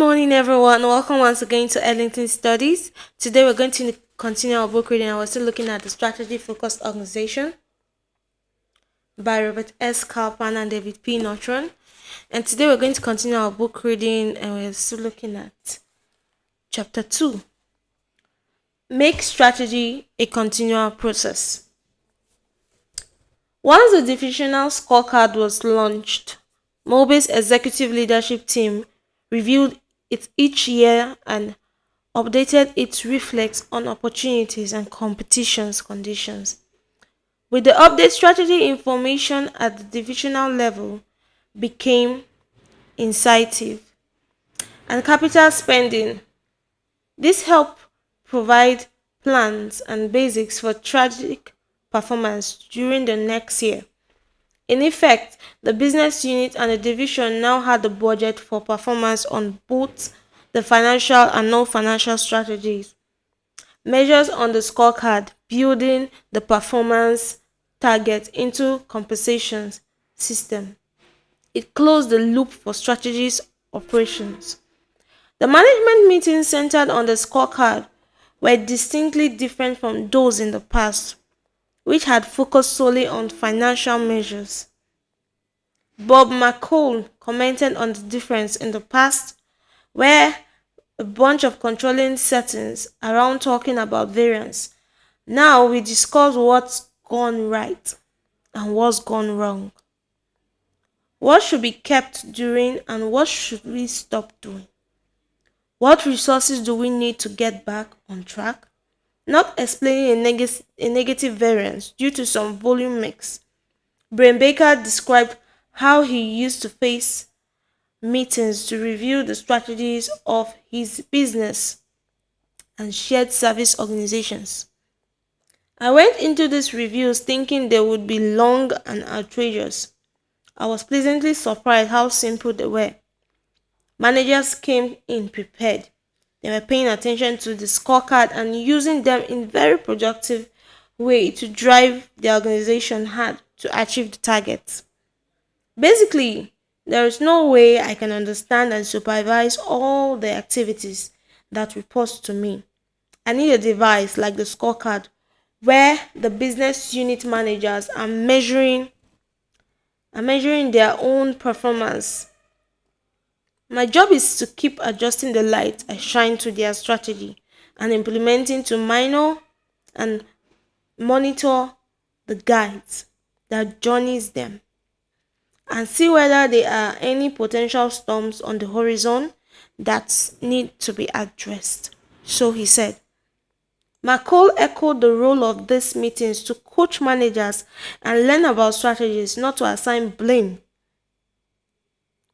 Morning, everyone. Welcome once again to Ellington Studies. Today, we're going to continue our book reading, and we're still looking at the Strategy Focused Organization by Robert S. Kaplan and David P. Norton. And today, we're going to continue our book reading, and we're still looking at Chapter 2. Make strategy a continual process. Once the divisional scorecard was launched, Mobil's executive leadership team reviewed it each year and updated its reflex on opportunities and competitions conditions. With the update, strategy information at the divisional level became incisive, and capital spending. This helped provide plans and basics for strategic performance during the next year. In effect, the business unit and the division now had the budget for performance on both the financial and non-financial strategies. Measures on the scorecard, building the performance target into compensations system. It closed the loop for strategies operations. The management meetings centered on the scorecard were distinctly different from those in the past, which had focused solely on financial measures. Bob McCall commented on the difference in the past, where a bunch of controlling settings around talking about variance. Now we discuss what's gone right and what's gone wrong. What should be kept doing and what should we stop doing? What resources do we need to get back on track? Not explaining a negative variance due to some volume mix. Brain Baker described how he used to face meetings to review the strategies of his business and shared service organizations. I went into these reviews thinking they would be long and outrageous. I was pleasantly surprised how simple they were. Managers came in prepared. They were paying attention to the scorecard and using them in very productive way to drive the organization hard to achieve the targets. Basically, there is no way I can understand and supervise all the activities that report to me. I need a device like the scorecard where the business unit managers are measuring their own performance. My job is to keep adjusting the light I shine to their strategy and implementing to minor and monitor the guides that journeys them and see whether there are any potential storms on the horizon that need to be addressed. So he said. McCall echoed the role of these meetings to coach managers and learn about strategies, not to assign blame.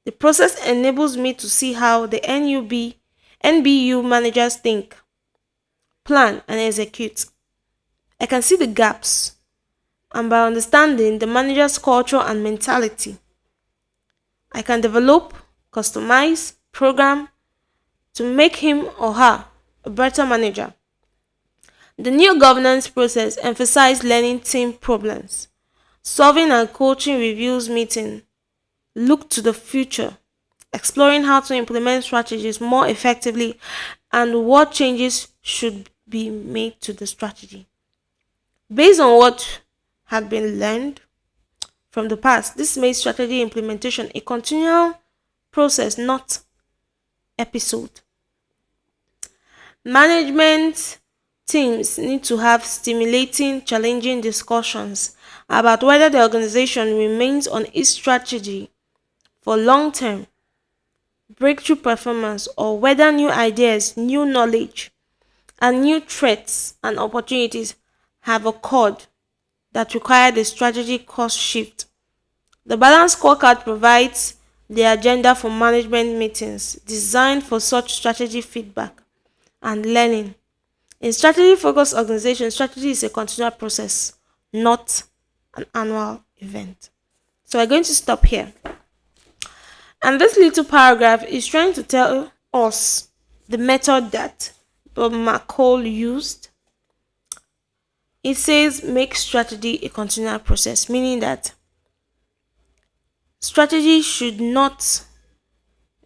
The process enables me to see how the NBU managers think, plan, and execute. I can see the gaps, and by understanding the manager's culture and mentality, I can develop, customize, program to make him or her a better manager. The new governance process emphasized learning team problems, solving and coaching reviews meeting, look to the future, exploring how to implement strategies more effectively and what changes should be made to the strategy. Based on what had been learned from the past, this made strategy implementation a continual process, not episode. Management teams need to have stimulating, challenging discussions about whether the organization remains on its strategy for long-term breakthrough performance or whether new ideas, new knowledge, and new threats and opportunities have occurred that require the strategy course shift. The balanced scorecard provides the agenda for management meetings designed for such strategy feedback and learning. In strategy-focused organizations, strategy is a continual process, not an annual event. So we're going to stop here. And this little paragraph is trying to tell us the method that Bob McCall used. It says make strategy a continual process, meaning that strategy should not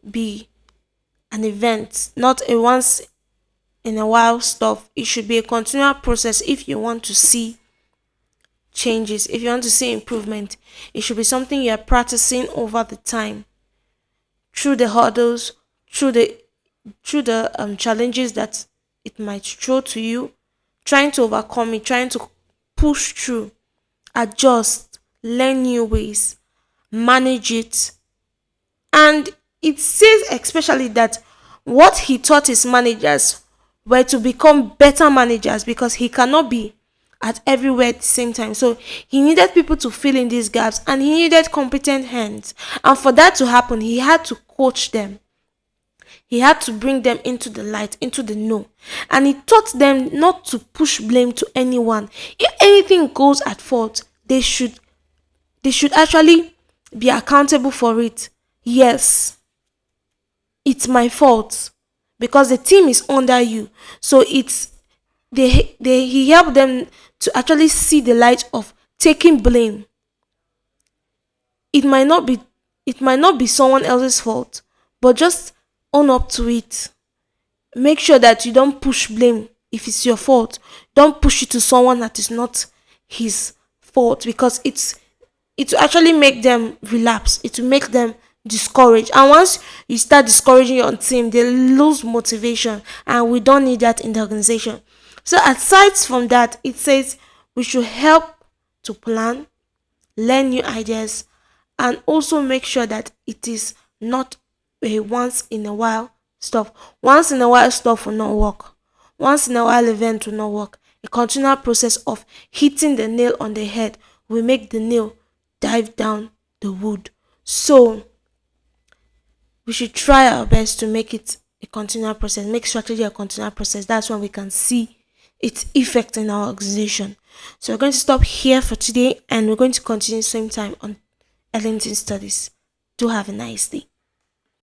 be an event, not a once in a while stuff. It should be a continual process if you want to see changes, if you want to see improvement. It should be something you are practicing over the time, through the hurdles, through the challenges that it might throw to you, trying to overcome it, trying to push through, adjust, learn new ways, manage it. And it says especially that what he taught his managers were to become better managers, because he cannot be at everywhere at the same time. So he needed people to fill in these gaps, and he needed competent hands. And for that to happen, he had to coach them. He had to bring them into the light, into the know. And he taught them not to push blame to anyone. If anything goes at fault, they should actually be accountable for it. Yes, it's my fault, because the team is under you. So he helped them to actually see the light of taking blame. It might not be someone else's fault, but just own up to it. Make sure that you don't push blame. If it's your fault, don't push it to someone that is not his fault, because it will actually make them relapse. It will make them discouraged. And once you start discouraging your team, they lose motivation. And we don't need that in the organization. So aside from that, it says we should help to plan, learn new ideas, and also make sure that it is not a once in a while stuff. Once in a while stuff will not work. Once in a while event will not work. A continual process of hitting the nail on the head will make the nail dive down the wood. So we should try our best to make it a continual process, make strategy a continual process. That's when we can see its effect in our organization. So we're going to stop here for today, and we're going to continue same time on Ellington Studies. Do have a nice day.